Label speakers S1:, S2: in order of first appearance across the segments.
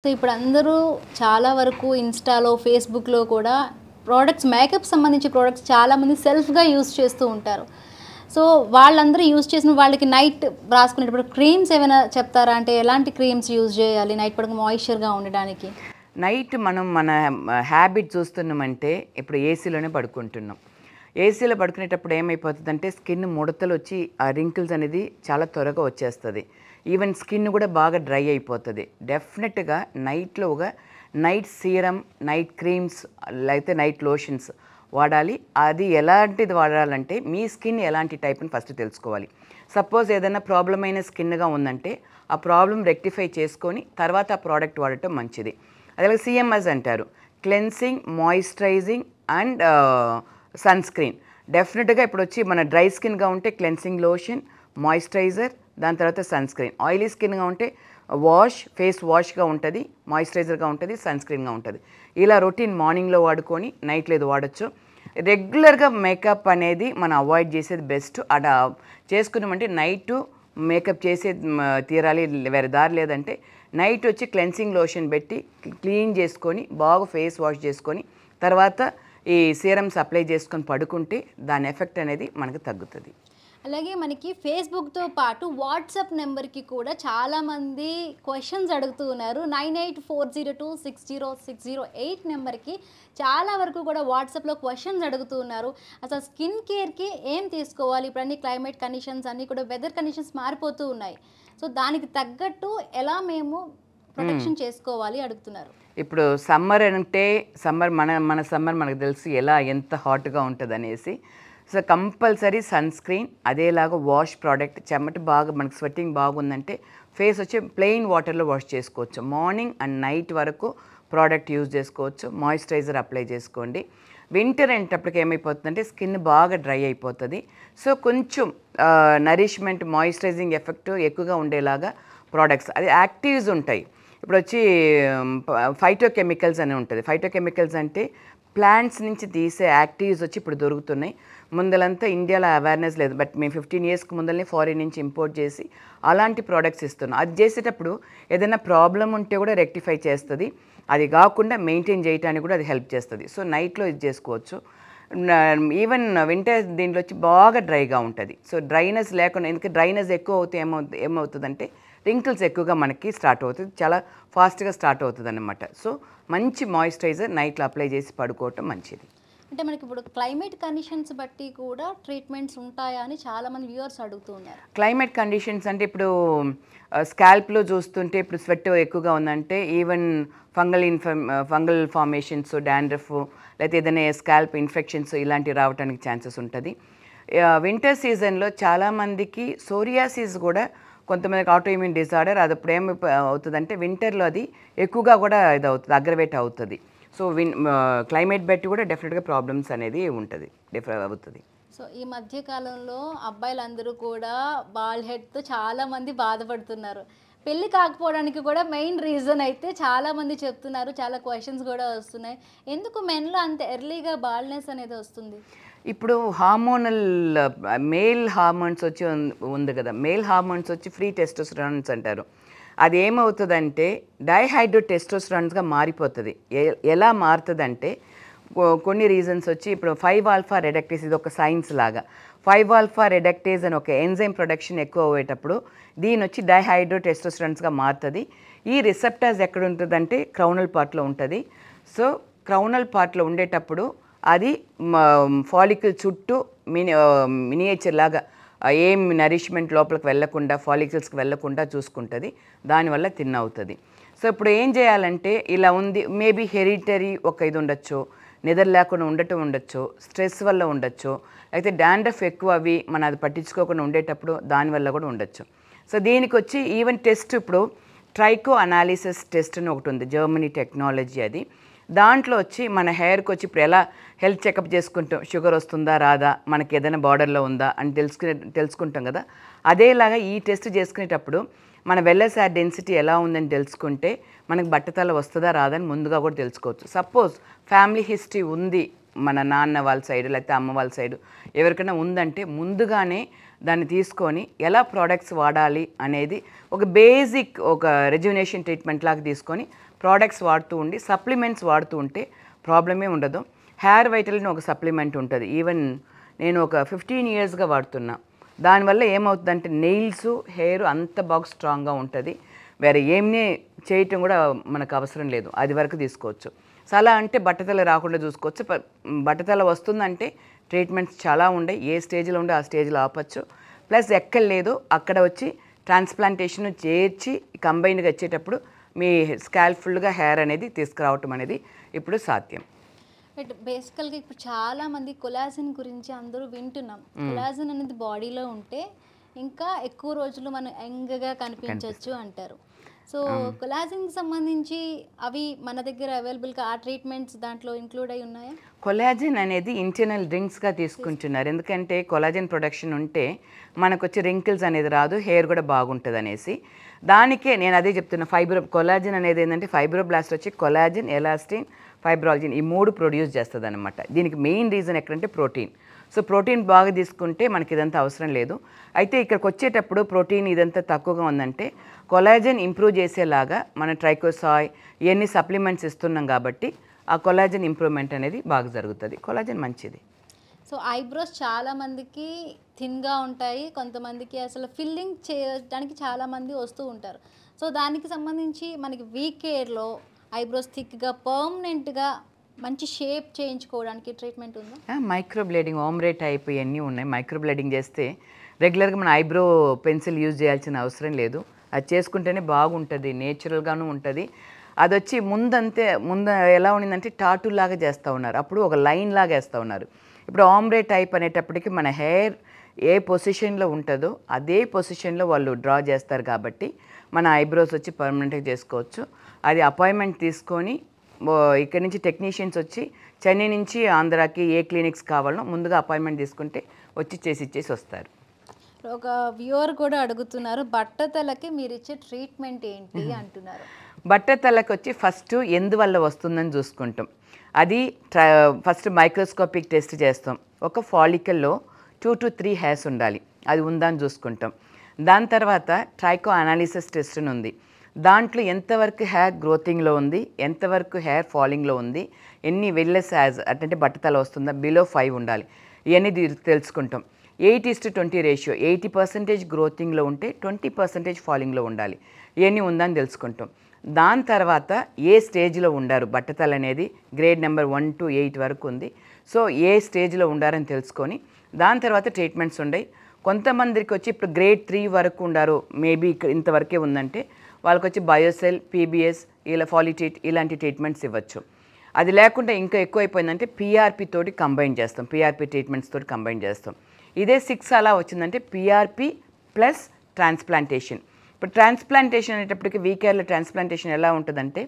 S1: So ఇప్పుడు అందరూ చాలా వరకు ఇన్‌స్టాలో, ఫేస్‌బుక్‌లో కూడా ప్రొడక్ట్స్ మేకప్ సంబంధించి ప్రొడక్ట్స్ చాలామంది సెల్ఫ్‌గా యూజ్ చేస్తూ ఉంటారు. సో వాళ్ళందరూ యూజ్ చేసిన వాళ్ళకి నైట్ రాసుకునేటప్పుడు క్రీమ్స్ ఏమైనా చెప్తారా? అంటే ఎలాంటి క్రీమ్స్ యూజ్ చేయాలి నైట్ పడక మాయిశ్చర్‌గా ఉండడానికి?
S2: నైట్ మనం మన హ్యాబిట్ చూస్తున్నామంటే ఇప్పుడు ఏసీలోనే పడుకుంటున్నాం. ఏసీలో పడుకునేటప్పుడు ఏమైపోతుందంటే స్కిన్ ముడతలు వచ్చి ఆ రింకిల్స్ అనేది చాలా త్వరగా వచ్చేస్తుంది. ఈవెన్ స్కిన్ కూడా బాగా డ్రై అయిపోతుంది. డెఫినెట్గా నైట్లోగా నైట్ సీరం, నైట్ క్రీమ్స్ లేకపోతే నైట్ లోషన్స్ వాడాలి. అది ఎలాంటిది వాడాలంటే మీ స్కిన్ ఎలాంటి టైప్ అని ఫస్ట్ తెలుసుకోవాలి. సపోజ్ ఏదైనా ప్రాబ్లం అయిన స్కిన్గా ఉందంటే ఆ ప్రాబ్లం రెక్టిఫై చేసుకొని తర్వాత ఆ ప్రోడక్ట్ వాడటం మంచిది. అదే సిఎంఎస్ అంటారు, cleansing, moisturising and sunscreen. డెఫినెట్గా ఇప్పుడు వచ్చి మన డ్రై స్కిన్గా ఉంటే క్లెన్సింగ్ లోషన్, మాయిశ్చరైజర్, దాని తర్వాత సన్ స్క్రీన్. ఆయిలీ స్కిన్గా ఉంటే ఫేస్ వాష్గా ఉంటుంది, మాయిశ్చరైజర్గా ఉంటుంది, సన్ స్క్రీన్గా ఉంటుంది. ఇలా రొటీన్ మార్నింగ్లో వాడుకొని నైట్లో ఇది వాడచ్చు. రెగ్యులర్గా మేకప్ అనేది మనం అవాయిడ్ చేసేది బెస్ట్. అలా చేసుకున్నామంటే నైటు మేకప్ చేసేది తీరాలి, వేరే దారి లేదంటే నైట్ వచ్చి క్లెన్సింగ్ లోషన్ పెట్టి క్లీన్ చేసుకొని బాగా ఫేస్ వాష్ చేసుకొని తర్వాత ఈ సీరమ్స్ అప్లై చేసుకొని పడుకుంటే దాని ఎఫెక్ట్ అనేది మనకు తగ్గుతుంది.
S1: అలాగే మనకి ఫేస్‌బుక్‌తో పాటు వాట్సాప్ నెంబర్‌కి కూడా చాలామంది క్వెషన్స్ అడుగుతూ ఉన్నారు. 9840260608 నెంబర్‌కి చాలా వరకు కూడా వాట్సాప్‌లో క్వెషన్స్ అడుగుతూ ఉన్నారు. అసలు స్కిన్ కేర్‌కి ఏం తీసుకోవాలి? ఇప్పుడు అన్ని క్లైమేట్ కండిషన్స్ అన్నీ కూడా వెదర్ కండిషన్స్ మారిపోతూ ఉన్నాయి. సో దానికి తగ్గట్టు ఎలా మేము ప్రొటెక్షన్ చేసుకోవాలి అడుగుతున్నారు.
S2: ఇప్పుడు సమ్మర్ అంటే మన సమ్మర్ మనకు తెలుసు ఎలా ఎంత హాట్గా ఉంటుంది అనేసి. సో కంపల్సరీ సన్ స్క్రీన్, అదేలాగా వాష్ ప్రోడక్ట్. చెమట బాగా మనకు స్వెట్టింగ్ బాగుందంటే ఫేస్ వచ్చి ప్లెయిన్ వాటర్లో వాష్ చేసుకోవచ్చు. మార్నింగ్ అండ్ నైట్ వరకు ప్రోడక్ట్ యూజ్ చేసుకోవచ్చు. మాయిశ్చరైజర్ అప్లై చేసుకోండి. వింటర్ అనేటప్పటికి ఏమైపోతుందంటే స్కిన్ బాగా డ్రై అయిపోతుంది. సో కొంచెం నరిష్మెంట్, మాయిశ్చరైజింగ్ ఎఫెక్ట్ ఎక్కువగా ఉండేలాగా ప్రోడక్ట్స్, అది యాక్టివ్స్ ఉంటాయి. ఇప్పుడు వచ్చి ఫైటోకెమికల్స్ అని ఉంటుంది. ఫైటోకెమికల్స్ అంటే ప్లాంట్స్ నుంచి తీసే యాక్టివ్స్ వచ్చి ఇప్పుడు దొరుకుతున్నాయి. ముందలంతా ఇండియాలో అవేర్నెస్ లేదు, బట్ మేము 15 ఇయర్స్కి ముందరనే ఫారిన్ నుంచి ఇంపోర్ట్ చేసి అలాంటి ప్రోడక్ట్స్ ఇస్తున్నాం. అది చేసేటప్పుడు ఏదైనా ప్రాబ్లం ఉంటే కూడా రెక్టిఫై చేస్తుంది. అది కాకుండా మెయింటైన్ చేయడానికి కూడా అది హెల్ప్ చేస్తుంది. సో నైట్లో ఇది చేసుకోవచ్చు. ఈవెన్ వింటర్ దీంట్లో వచ్చి బాగా డ్రైగా ఉంటుంది. సో డ్రైనెస్ లేకుండా, ఎందుకంటే డ్రైనెస్ ఎక్కువ అవుతే ఏమవుతుందంటే రింకిల్స్ ఎక్కువగా మనకి స్టార్ట్ అవుతుంది, చాలా ఫాస్ట్గా స్టార్ట్ అవుతుంది అన్నమాట. సో మంచి మాయిశ్చరైజర్ నైట్లో అప్లై చేసి పడుకోవటం మంచిది.
S1: అంటే మనకి ఇప్పుడు క్లైమేట్ కండిషన్స్ బట్టి కూడా ట్రీట్మెంట్స్ ఉంటాయా అని చాలామంది వ్యూవర్స్ అడుగుతూ ఉన్నారు.
S2: క్లైమేట్ కండిషన్స్ అంటే ఇప్పుడు స్కాల్ప్లో చూస్తుంటే ఇప్పుడు స్వెట్ ఎక్కువగా ఉందంటే ఈవెన్ ఫంగల్ ఫార్మేషన్స్, డాండ్రఫ్, లేకపోతే ఏదైనా స్కాల్ప్ ఇన్ఫెక్షన్స్ ఇలాంటివి రావడానికి ఛాన్సెస్ ఉంటుంది. వింటర్ సీజన్లో చాలామందికి సోరియాసిస్ కూడా, కొంతమందికి ఆటోఇమ్యూన్ డిజార్డర్, అది అప్పుడు అవుతుందంటే వింటర్లో అది ఎక్కువగా కూడా ఇది అవుతుంది, అగ్రవేట్ అవుతుంది. సో క్లైమేట్ బట్టి కూడా డెఫినెట్గా ప్రాబ్లమ్స్ అనేది ఉంటుంది, అవుతుంది.
S1: సో ఈ మధ్య కాలంలో అబ్బాయిలందరూ కూడా బాల్డ్ హెడ్తో చాలామంది బాధపడుతున్నారు. పెళ్ళి కాకపోవడానికి కూడా మెయిన్ రీజన్ అయితే చాలామంది చెప్తున్నారు. చాలా క్వశ్చన్స్ కూడా వస్తున్నాయి. ఎందుకు మెన్లో అంత ఎర్లీగా బాల్డ్నెస్ అనేది వస్తుంది?
S2: ఇప్పుడు హార్మోనల్ మేల్ హార్మోన్స్ వచ్చి ఉంది కదా, మేల్ హార్మోన్స్ వచ్చి ఫ్రీ టెస్టోస్టెరాన్స్ అంటారు. అది ఏమవుతుందంటే డైహైడ్రో టెస్టోస్టెరాన్స్గా మారిపోతుంది. ఎలా మారుతుందంటే కొన్ని రీజన్స్ వచ్చి ఇప్పుడు 5-ఆల్ఫా రెడక్టేస్, ఇది ఒక సైన్స్ లాగా. 5-ఆల్ఫా రెడక్టేస్ అని ఒక ఎంజైమ్ ప్రొడక్షన్ ఎక్కువ అయ్యేటప్పుడు దీని వచ్చి డైహైడ్రో టెస్టోస్టెరాన్స్గా మారుతుంది. ఈ రిసెప్టర్స్ ఎక్కడ ఉంటుందంటే క్రౌనల్ పార్ట్లో ఉంటుంది. సో క్రౌనల్ పార్ట్లో ఉండేటప్పుడు అది ఫాలికల్ చుట్టూ మినియేచర్ లాగా ఏం నరిష్మెంట్ లోపలికి వెళ్ళకుండా, ఫాలికల్స్కి వెళ్ళకుండా చూసుకుంటుంది. దానివల్ల థిన్ అవుతుంది. సో ఇప్పుడు ఏం చేయాలంటే ఇలా ఉంది, మేబీ హెరిటరీ ఒక ఇది ఉండొచ్చు, నిద్ర లేకుండా ఉండొచ్చు, స్ట్రెస్ వల్ల ఉండొచ్చు, అయితే డాండ్రఫ్ ఎక్కువ అవి మనం అది పట్టించుకోకుండా ఉండేటప్పుడు దానివల్ల కూడా ఉండొచ్చు. సో దీనికి వచ్చి ఈవెన్ టెస్ట్, ఇప్పుడు ట్రైకో అనాలిసిస్ టెస్ట్ అని ఒకటి ఉంది, జర్మనీ టెక్నాలజీ అది. దాంట్లో వచ్చి మన హెయిర్కి వచ్చి ఇప్పుడు ఎలా హెల్త్ చెకప్ చేసుకుంటాం, షుగర్ వస్తుందా రాదా, మనకి ఏదైనా బార్డర్లో ఉందా అని తెలుసుకుంటాం కదా, అదేలాగా ఈ టెస్ట్ చేసుకునేటప్పుడు మన వెల్లసార్ డెన్సిటీ ఎలా ఉందని తెలుసుకుంటే మనకు బట్టతల వస్తుందా రాదని ముందుగా కూడా తెలుసుకోవచ్చు. సపోజ్ ఫ్యామిలీ హిస్టరీ ఉంది, మన నాన్న వాళ్ళ సైడ్ లేకపోతే అమ్మ వాళ్ళ సైడ్ ఎవరికైనా ఉందంటే ముందుగానే దాన్ని తీసుకొని ఎలా ప్రోడక్ట్స్ వాడాలి అనేది ఒక బేసిక్ ఒక రెజ్యునేషన్ ట్రీట్మెంట్ లాగా తీసుకొని ప్రోడక్ట్స్ వాడుతూ ఉండి సప్లిమెంట్స్ వాడుతూ ఉంటే ప్రాబ్లమే ఉండదు. హెయిర్ వైటల్ని ఒక సప్లిమెంట్ ఉంటుంది, ఈవెన్ నేను ఒక 15 ఇయర్స్గా వాడుతున్నా. దానివల్ల ఏమవుతుందంటే నెయిల్స్ హెయిర్ అంత బాగా స్ట్రాంగ్గా ఉంటుంది. వేరే ఏమీ చేయటం కూడా మనకు అవసరం లేదు, అది వరకు తీసుకోవచ్చు. సో అలా అంటే బట్టతల రాకుండా చూసుకోవచ్చు. బట్టతల వస్తుందంటే ట్రీట్మెంట్స్ చాలా ఉన్నాయి, ఏ స్టేజ్లో ఉండే ఆ స్టేజ్లో ఆపచ్చు. ప్లస్ ఎక్కడ లేదో అక్కడ వచ్చి ట్రాన్స్ప్లాంటేషన్ చేర్చి కంబైన్డ్గా వచ్చేటప్పుడు మీ స్కాల్ప్ ఫుల్గా హెయిర్ అనేది తీసుకురావటం అనేది ఇప్పుడు సాధ్యం.
S1: బట్ బేసికల్గా ఇప్పుడు చాలా మంది కొలాజిన్ గురించి అందరూ వింటున్నాం. కొలాజిన్ అనేది బాడీలో ఉంటే ఇంకా ఎక్కువ రోజులు మనం యంగ్గా కనిపించవచ్చు అంటారు. సో కొలాజిన్కి సంబంధించి అవి మన దగ్గర అవైలబుల్గా ఆ ట్రీట్మెంట్స్ దాంట్లో ఇంక్లూడ్ అయి ఉన్నాయా?
S2: కొలాజిన్ అనేది ఇంటర్నల్ డ్రింక్స్గా తీసుకుంటున్నారు, ఎందుకంటే కొలాజిన్ ప్రొడక్షన్ ఉంటే మనకు వచ్చే రింకిల్స్ అనేది రాదు, హెయిర్ కూడా బాగుంటుంది అనేసి. దానికే నేను అదే చెప్తున్నా, కొలాజిన్ అనేది ఏంటంటే ఫైబ్రోబ్లాస్ట్ వచ్చి కొలాజిన్, ఎలాస్టిన్, ఫైబ్రాలజిన్ ఈ 3 ప్రొడ్యూస్ చేస్తుంది అనమాట. దీనికి మెయిన్ రీజన్ ఎక్కడంటే ప్రోటీన్. సో ప్రోటీన్ బాగా తీసుకుంటే మనకి ఇదంతా అవసరం లేదు. అయితే ఇక్కడికి వచ్చేటప్పుడు ప్రోటీన్ ఇదంతా తక్కువగా ఉందంటే కొలాజన్ ఇంప్రూవ్ చేసేలాగా మన ట్రైకోసాయ్ ఇవన్నీ సప్లిమెంట్స్ ఇస్తున్నాం కాబట్టి ఆ కొలాజన్ ఇంప్రూవ్మెంట్ అనేది బాగా జరుగుతుంది. కొలాజన్ మంచిది.
S1: సో ఐబ్రోస్ చాలామందికి థిన్గా ఉంటాయి, కొంతమందికి అసలు ఫిల్లింగ్ చేయడానికి చాలామంది వస్తూ ఉంటారు. సో దానికి సంబంధించి మనకి వీకేర్లో ఐబ్రోస్ థిక్గా పర్మనెంట్గా మంచి షేప్ చేయించుకోవడానికి ట్రీట్మెంట్ ఉందా?
S2: మైక్రో బ్లేడింగ్, ఓమ్రే టైప్ ఇవన్నీ ఉన్నాయి. మైక్రో బ్లేడింగ్ చేస్తే రెగ్యులర్గా మన ఐబ్రో పెన్సిల్ యూజ్ చేయాల్సిన అవసరం లేదు, అది చేసుకుంటేనే బాగుంటుంది, నేచురల్గాను ఉంటుంది. అది వచ్చి ముందు ఎలా ఉండిందంటే టాటూ లాగా చేస్తూ ఉన్నారు, అప్పుడు ఒక లైన్ లాగా వేస్తూ ఉన్నారు. ఇప్పుడు ఆమ్రే టైప్ అనేటప్పటికి మన హెయిర్ ఏ పొజిషన్లో ఉంటుందో అదే పొజిషన్లో వాళ్ళు డ్రా చేస్తారు కాబట్టి మన ఐబ్రోస్ వచ్చి పర్మనెంట్గా చేసుకోవచ్చు. అది అపాయింట్మెంట్ తీసుకొని ఇక్కడ నుంచి టెక్నీషియన్స్ వచ్చి చెన్నై నుంచి ఆంధ్రాకి ఏ క్లినిక్స్ కావాలో ముందుగా అపాయింట్మెంట్ తీసుకుంటే వచ్చి చేసి ఇచ్చేసి వస్తారు.
S1: ఒక వ్యూవర్ కూడా అడుగుతున్నారు, బట్టతలకి మీరు ఇచ్చే ట్రీట్మెంట్ ఏంటి అంటున్నారు.
S2: బట్టతలకి వచ్చి ఫస్ట్ ఎందువల్ల వస్తుందని చూసుకుంటాం. అది ఫస్ట్ మైక్రోస్కోపిక్ టెస్ట్ చేస్తాం. ఒక ఫాలికల్లో 2 to 3 హెయిర్స్ ఉండాలి, అది ఉందని చూసుకుంటాం. దాని తర్వాత ట్రైకో అనాలిసిస్ టెస్ట్ ఉంది, దాంట్లో ఎంతవరకు హెయిర్ గ్రోతింగ్లో ఉంది, ఎంతవరకు హెయిర్ ఫాలింగ్లో ఉంది, ఎన్ని వెల్లెస్ యాజ్ అంటే బట్టతల వస్తుందా, బిలో 5 ఉండాలి, ఇవన్నీ తెలుసుకుంటాం. 8:20 రేషియో, 80% గ్రోతింగ్లో ఉంటే 20% ఫాలింగ్లో ఉండాలి, ఇవన్నీ ఉందని తెలుసుకుంటాం. దాని తర్వాత ఏ స్టేజ్లో ఉండారు, బట్టతల అనేది గ్రేడ్ నెంబర్ 1 to 8 వరకు ఉంది. సో ఏ స్టేజ్లో ఉండారని తెలుసుకొని దాని తర్వాత ట్రీట్మెంట్స్ ఉన్నాయి. కొంతమందికి వచ్చి ఇప్పుడు గ్రేడ్ 3 వరకు ఉండారు, మేబీ ఇక్కడ ఇంతవరకే ఉందంటే వాళ్ళకి వచ్చి బయోసెల్, పీబీఎస్, ఇలా ఫాలిట్రీట్ ఇలాంటి ట్రీట్మెంట్స్ ఇవ్వచ్చు. అది లేకుండా ఇంకా ఎక్కువ అయిపోయిందంటే పీఆర్పీ తోటి కంబైన్ చేస్తాం, పీఆర్పీ ట్రీట్మెంట్స్ తోటి కంబైన్ చేస్తాం. ఇదే 6 అలా వచ్చిందంటే పీఆర్పీ ప్లస్ ట్రాన్స్ప్లాంటేషన్. ఇప్పుడు ట్రాన్స్ప్లాంటేషన్ అనేటప్పటికి వీకేర్లో ట్రాన్స్ప్లాంటేషన్ ఎలా ఉంటుందంటే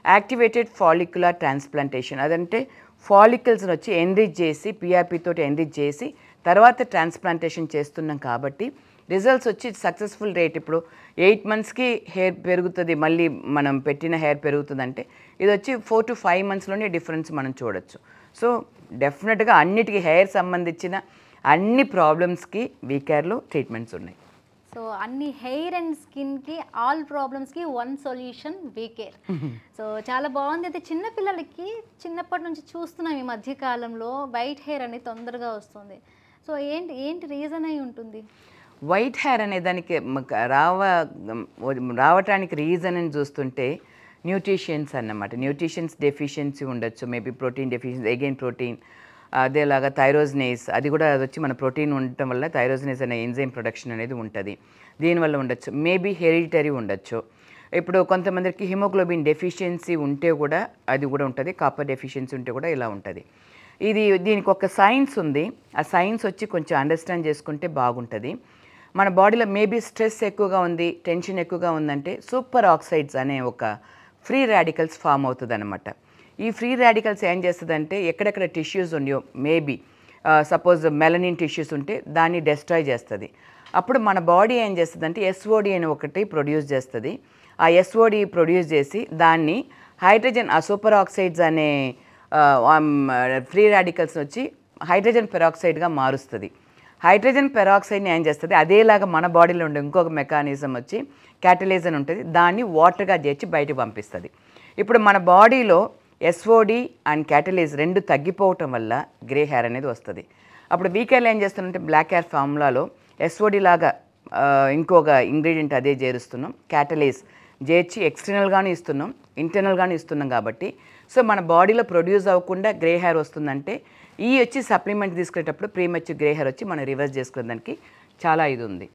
S2: యాక్టివేటెడ్ ఫాలిక్యులర్ ట్రాన్స్ప్లాంటేషన్. అదంటే ఫాలికల్స్ని వచ్చి ఎన్రిచ్ చేసి పీఆర్పీ తోటి ఎన్రిచ్ చేసి తర్వాత ట్రాన్స్ప్లాంటేషన్ చేస్తున్నాం కాబట్టి రిజల్ట్స్ వచ్చి సక్సెస్ఫుల్ రేట్. ఇప్పుడు 8 monthsకి హెయిర్ పెరుగుతుంది, మళ్ళీ మనం పెట్టిన హెయిర్ పెరుగుతుందంటే ఇది వచ్చి 4 to 5 monthsలోనే డిఫరెన్స్ మనం చూడొచ్చు. సో డెఫినెట్గా అన్నిటికీ హెయిర్ సంబంధించిన అన్ని ప్రాబ్లమ్స్కి వీకేర్లో ట్రీట్మెంట్స్ ఉన్నాయి.
S1: సో అన్ని హెయిర్ అండ్ స్కిన్కి ఆల్ ప్రాబ్లమ్స్కి వన్ సొల్యూషన్ వీకేర్. సో చాలా బాగుంది. అయితే చిన్నపిల్లలకి చిన్నప్పటి నుంచి చూస్తున్నాం ఈ మధ్యకాలంలో వైట్ హెయిర్ అనేది తొందరగా వస్తుంది. సో ఏంటి రీజన్ అయి ఉంటుంది?
S2: వైట్ హెయిర్ అనే దానికి రావటానికి రీజన్ అని చూస్తుంటే న్యూట్రిషన్స్ అన్నమాట. న్యూట్రిషన్స్ డెఫిషియన్సీ ఉండొచ్చు, maybe protein deficiency, again protein, అదేలాగా థైరోజినేస్, అది కూడా వచ్చి మన ప్రోటీన్ ఉండటం వల్ల థైరోజినేస్ అనే ఎంజైమ్ ప్రొడక్షన్ అనేది ఉంటుంది, దీనివల్ల ఉండొచ్చు. మేబీ హెరిడిటరీ ఉండొచ్చు. ఇప్పుడు కొంతమందికి హిమోగ్లోబిన్ డెఫిషియన్సీ ఉంటే కూడా అది కూడా ఉంటుంది, కాపర్ డెఫిషియన్సీ ఉంటే కూడా ఇలా ఉంటుంది. దీనికి ఒక సైన్స్ ఉంది, ఆ సైన్స్ వచ్చి కొంచెం అండర్స్టాండ్ చేసుకుంటే బాగుంటుంది. మన బాడీలో మేబీ స్ట్రెస్ ఎక్కువగా ఉంది, టెన్షన్ ఎక్కువగా ఉందంటే సూపర్ ఆక్సైడ్స్ అనే ఒక ఫ్రీ రాడికల్స్ ఫామ్ అవుతుంది అనమాట. ఈ ఫ్రీ రాడికల్స్ ఏం చేస్తుందంటే ఎక్కడెక్కడ టిష్యూస్ ఉన్నాయో, మేబీ సపోజ్ మెలనిన్ టిష్యూస్ ఉంటే దాన్ని డెస్ట్రాయ్ చేస్తుంది. అప్పుడు మన బాడీ ఏం చేస్తుందంటే ఎస్ఓడి అని ఒకటి ప్రొడ్యూస్ చేస్తుంది. ఆ ఎస్ఓడి ప్రొడ్యూస్ చేసి దాన్ని హైడ్రోజన్, ఆ సూపర్ ఆక్సైడ్స్ అనే ఫ్రీ రాడికల్స్ వచ్చి హైడ్రోజన్ పెరాక్సైడ్గా మారుస్తుంది. హైడ్రోజన్ పెరాక్సైడ్ని ఏం చేస్తుంది, అదేలాగా మన బాడీలో ఉండే ఇంకొక మెకానిజం వచ్చి క్యాటలేజ్ అని ఉంటుంది, దాన్ని వాటర్గా చేర్చి బయటకు పంపిస్తుంది. ఇప్పుడు మన బాడీలో ఎస్ఓడి అండ్ క్యాటలేజ్ రెండు తగ్గిపోవటం వల్ల గ్రే హెయిర్ అనేది వస్తుంది. అప్పుడు వీకేర్లు ఏం చేస్తుందంటే బ్లాక్ హెయిర్ ఫార్ములాలో ఎస్ఓడి లాగా ఇంకొక ఇంగ్రీడియంట్ అదే చేరుస్తున్నాం, క్యాటలేజ్ చేర్చి ఎక్స్టర్నల్గానే ఇస్తున్నాం, ఇంటర్నల్గానే ఇస్తున్నాం. కాబట్టి సో మన బాడీలో ప్రొడ్యూస్ అవ్వకుండా గ్రే హెయిర్ వస్తుందంటే ఈ వచ్చి సప్లిమెంట్ తీసుకునేటప్పుడు ప్రీమెచ్యూర్ గ్రే హెయిర్ వచ్చి మనం రివర్స్ చేసుకునే దానికి చాలా ఇది ఉంది.